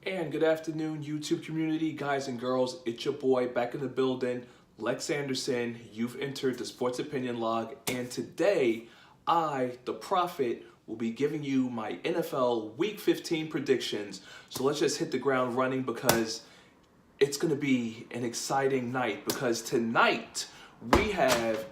And good afternoon, YouTube community, guys and girls. It's your boy back in the building, Lex Anderson. You've entered the Sports Opinion Log, and today I, the Prophet, will be giving you my NFL Week 15 predictions. So let's just hit the ground running because it's going to be an exciting night. Because tonight we have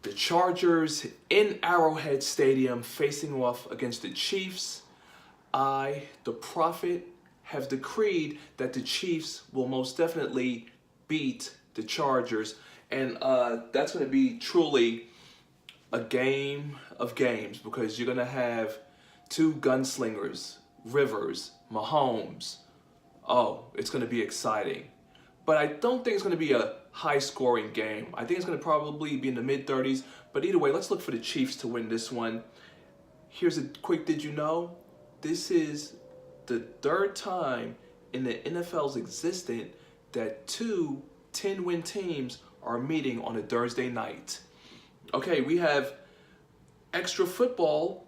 the Chargers in Arrowhead Stadium facing off against the Chiefs. I, the Prophet, have decreed that the Chiefs will most definitely beat the Chargers. And that's going to be truly a game of games because you're going to have two gunslingers, Rivers, Mahomes. Oh, it's going to be exciting. But I don't think it's going to be a high-scoring game. I think it's going to probably be in the mid-30s. But either way, let's look for the Chiefs to win this one. Here's a quick did you know? This is the third time in the NFL's existence that two 10-win teams are meeting on a Thursday night. Okay, we have extra football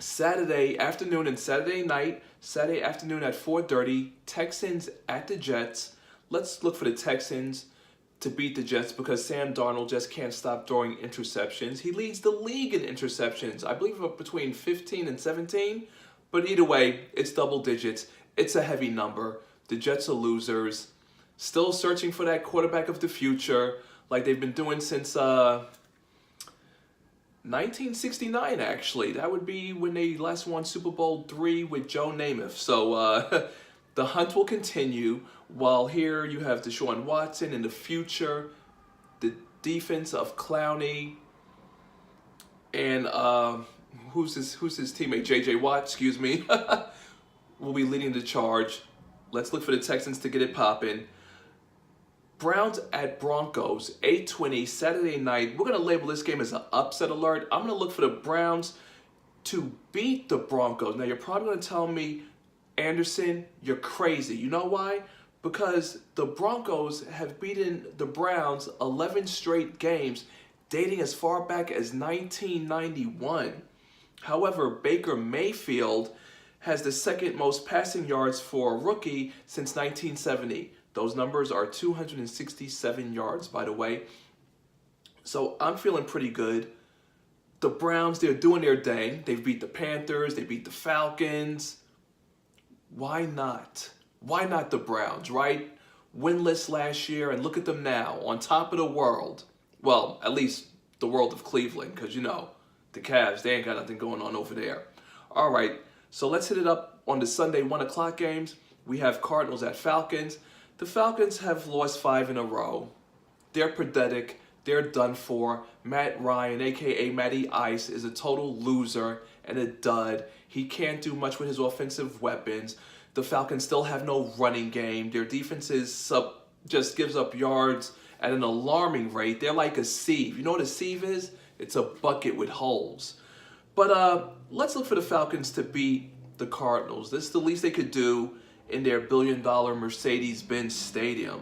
Saturday afternoon and Saturday night. Saturday afternoon at 4:30, Texans at the Jets. Let's look for the Texans to beat the Jets because Sam Darnold just can't stop throwing interceptions. He leads the league in interceptions. I believe between 15 and 17. But either way, it's double digits. It's a heavy number. The Jets are losers. Still searching for that quarterback of the future like they've been doing since 1969, actually. That would be when they last won Super Bowl III with Joe Namath. So the hunt will continue while here you have Deshaun Watson in the future, the defense of Clowney, and who's his teammate? J.J. Watt, excuse me, will be leading the charge. Let's look for the Texans to get it popping. Browns at Broncos, 8:20 Saturday night. We're going to label this game as an upset alert. I'm going to look for the Browns to beat the Broncos. Now, you're probably going to tell me, Anderson, you're crazy. You know why? Because the Broncos have beaten the Browns 11 straight games, dating as far back as 1991. However, Baker Mayfield has the second most passing yards for a rookie since 1970. Those numbers are 267 yards, by the way. So I'm feeling pretty good. The Browns, they're doing their thing. They've beat the Panthers. They beat the Falcons. Why not? Why not the Browns, right? Winless last year, and look at them now, on top of the world. Well, at least the world of Cleveland, because, you know, the Cavs, they ain't got nothing going on over there. All right, so let's hit it up on the Sunday 1 o'clock games. We have Cardinals at Falcons. The Falcons have lost 5 in a row. They're pathetic. They're done for. Matt Ryan, a.k.a. Matty Ice, is a total loser and a dud. He can't do much with his offensive weapons. The Falcons still have no running game. Their defense just gives up yards at an alarming rate. They're like a sieve. You know what a sieve is? It's a bucket with holes. But let's look for the Falcons to beat the Cardinals. This is the least they could do in their billion-dollar Mercedes-Benz Stadium.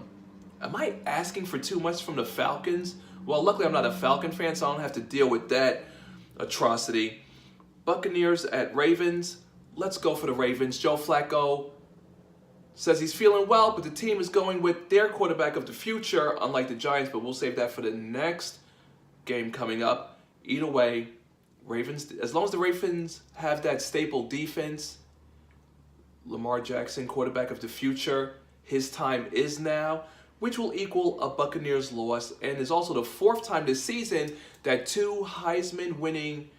Am I asking for too much from the Falcons? Well, luckily I'm not a Falcon fan, so I don't have to deal with that atrocity. Buccaneers at Ravens. Let's go for the Ravens. Joe Flacco says he's feeling well, but the team is going with their quarterback of the future, unlike the Giants, but we'll save that for the next game coming up. Either way, Ravens, as long as the Ravens have that staple defense, Lamar Jackson, quarterback of the future, his time is now, which will equal a Buccaneers loss, and is also the 4th time this season that two Heisman-winning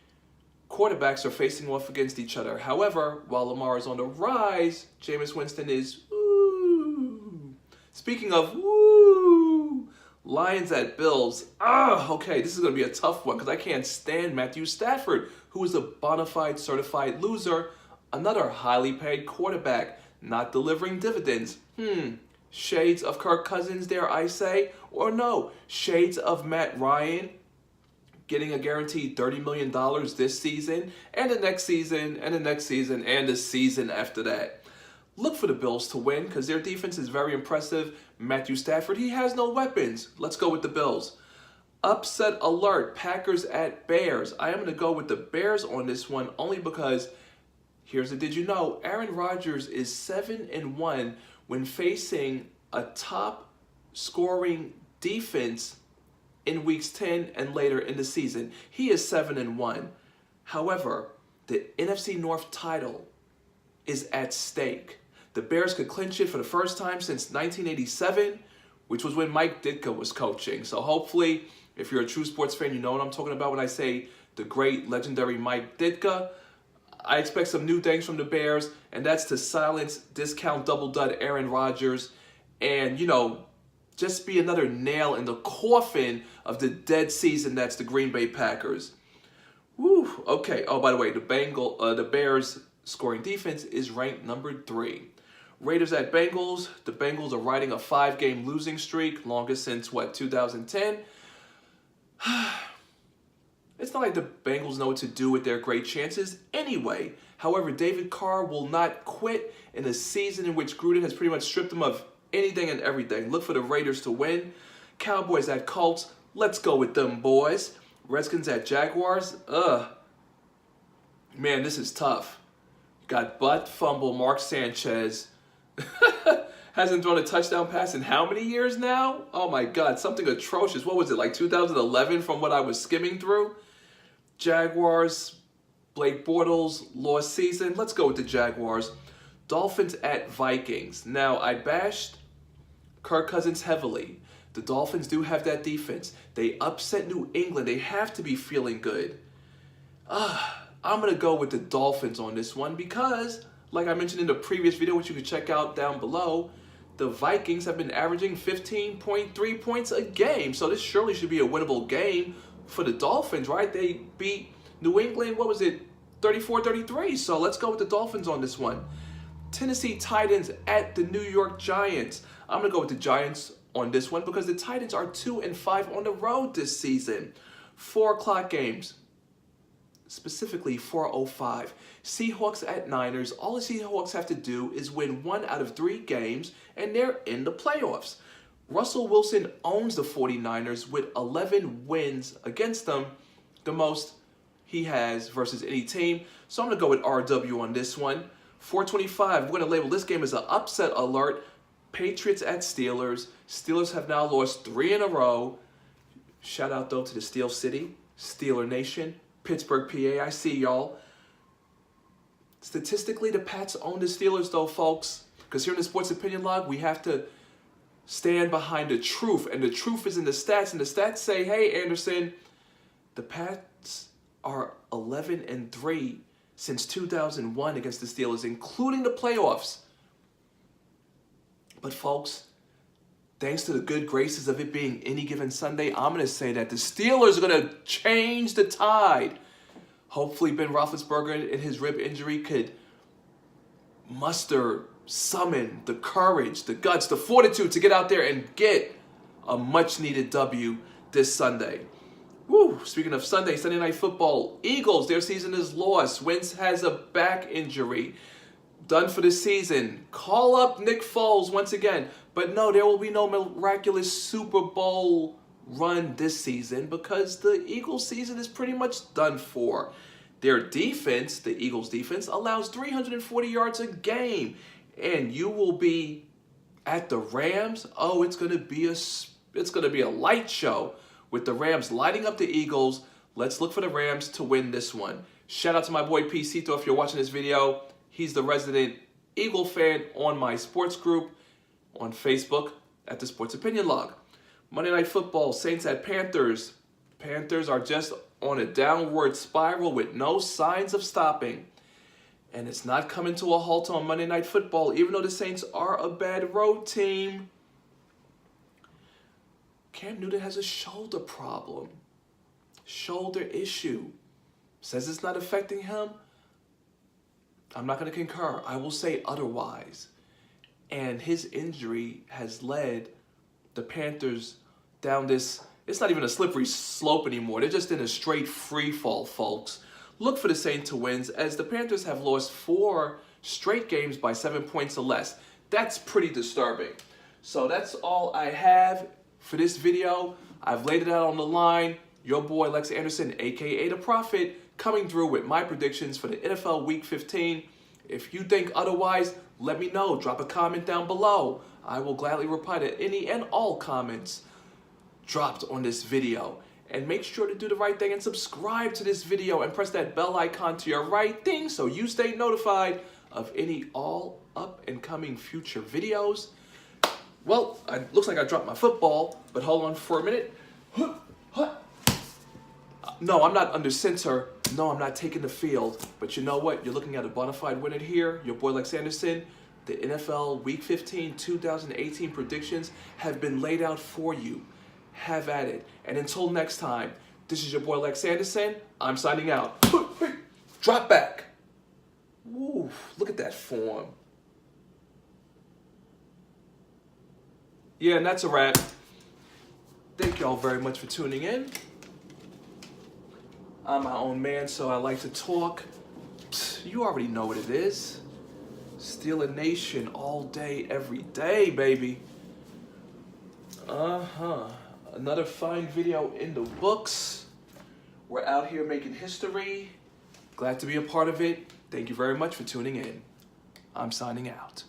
quarterbacks are facing off against each other. However, while Lamar is on the rise, Jameis Winston is woo. Speaking of woo, Lions at Bills. Okay, this is going to be a tough one because I can't stand Matthew Stafford, who is a bona fide certified loser. Another highly paid quarterback, not delivering dividends. Shades of Kirk Cousins, dare I say? Or no, shades of Matt Ryan, getting a guaranteed $30 million this season, and the next season, and the next season, and the season after that. Look for the Bills to win because their defense is very impressive. Matthew Stafford, he has no weapons. Let's go with the Bills. Upset alert, Packers at Bears. I am going to go with the Bears on this one only because Here's a did you know, Aaron Rodgers is 7-1 when facing a top scoring defense in weeks 10 and later in the season. He is 7-1. However, the NFC North title is at stake. The Bears could clinch it for the first time since 1987, which was when Mike Ditka was coaching. So hopefully, if you're a true sports fan, you know what I'm talking about when I say the great, legendary Mike Ditka. I expect some new things from the Bears, and that's to silence discount double dud Aaron Rodgers and, just be another nail in the coffin of the dead season that's the Green Bay Packers. Woo, okay. Oh, by the way, the Bears scoring defense is ranked number 3. Raiders at Bengals. The Bengals are riding a 5-game losing streak, longest since, 2010? It's not like the Bengals know what to do with their great chances anyway. However, David Carr will not quit in a season in which Gruden has pretty much stripped him of anything and everything. Look for the Raiders to win. Cowboys at Colts. Let's go with them, boys. Redskins at Jaguars. Man, this is tough. Got butt fumble Mark Sanchez. Hasn't thrown a touchdown pass in how many years now? Oh my God, something atrocious. What was it, like 2011 from what I was skimming through? Jaguars, Blake Bortles, lost season. Let's go with the Jaguars. Dolphins at Vikings. Now, I bashed Kirk Cousins heavily. The Dolphins do have that defense. They upset New England. They have to be feeling good. I'm going to go with the Dolphins on this one because, like I mentioned in the previous video, which you can check out down below, the Vikings have been averaging 15.3 points a game. So this surely should be a winnable game for the Dolphins, right? They beat New England, 34-33. So let's go with the Dolphins on this one. Tennessee Titans at the New York Giants. I'm going to go with the Giants on this one because the Titans are 2-5 on the road this season. 4 o'clock games. Specifically 4:05. Seahawks at Niners. All the Seahawks have to do is win 1 out of 3 games and they're in the playoffs. Russell Wilson owns the 49ers with 11 wins against them, the most he has versus any team. So I'm going to go with RW on this one. 425, we're going to label this game as an upset alert. Patriots at Steelers. Steelers have now lost 3 in a row. Shout out, though, to the Steel City, Steeler Nation, Pittsburgh, PA. I see y'all. Statistically, the Pats own the Steelers, though, folks. Because here in the Sports Opinion Log, we have to stand behind the truth. And the truth is in the stats. And the stats say, hey, Anderson, the Pats are 11-3 since 2001 against the Steelers, including the playoffs. But, folks, thanks to the good graces of it being any given Sunday, I'm going to say that the Steelers are going to change the tide. Hopefully, Ben Roethlisberger and his rib injury could summon the courage, the guts, the fortitude to get out there and get a much-needed W this Sunday. Woo! Speaking of Sunday Night Football, Eagles, their season is lost. Wentz has a back injury. Done for the season. Call up Nick Foles once again. But no, there will be no miraculous Super Bowl run this season because the Eagles season is pretty much done for. Their defense, the Eagles defense, allows 340 yards a game. And you will be at the Rams. Oh, it's going to be a light show with the Rams lighting up the Eagles. Let's look for the Rams to win this one. Shout out to my boy Pcito if you're watching this video. He's the resident Eagle fan on my sports group on Facebook at the Sports Opinion Log. Monday Night Football, Saints at Panthers. Panthers are just on a downward spiral with no signs of stopping. And it's not coming to a halt on Monday Night Football, even though the Saints are a bad road team. Cam Newton has a shoulder problem. Shoulder issue. Says it's not affecting him. I'm not going to concur. I will say otherwise. And his injury has led the Panthers down this, it's not even a slippery slope anymore. They're just in a straight free fall, folks. Look for the Saints to win as the Panthers have lost 4 straight games by 7 points or less. That's pretty disturbing. So that's all I have for this video. I've laid it out on the line. Your boy Lex Anderson, aka The Prophet, coming through with my predictions for the NFL Week 15. If you think otherwise, let me know. Drop a comment down below. I will gladly reply to any and all comments dropped on this video. And make sure to do the right thing and subscribe to this video and press that bell icon to your right thing so you stay notified of any all up and coming future videos. Well, it looks like I dropped my football, but hold on for a minute. No, I'm not under center. No, I'm not taking the field. But you know what? You're looking at a bona fide winner here. Your boy Lex Anderson. The NFL Week 15 2018 predictions have been laid out for you. Have at it. And until next time, this is your boy Lex Anderson. I'm signing out. Drop back. Woo, look at that form. Yeah, and that's a wrap. Thank y'all very much for tuning in. I'm my own man, so I like to talk. You already know what it is. Steeler Nation all day, every day, baby. Another fine video in the books. We're out here making history. Glad to be a part of it. Thank you very much for tuning in. I'm signing out.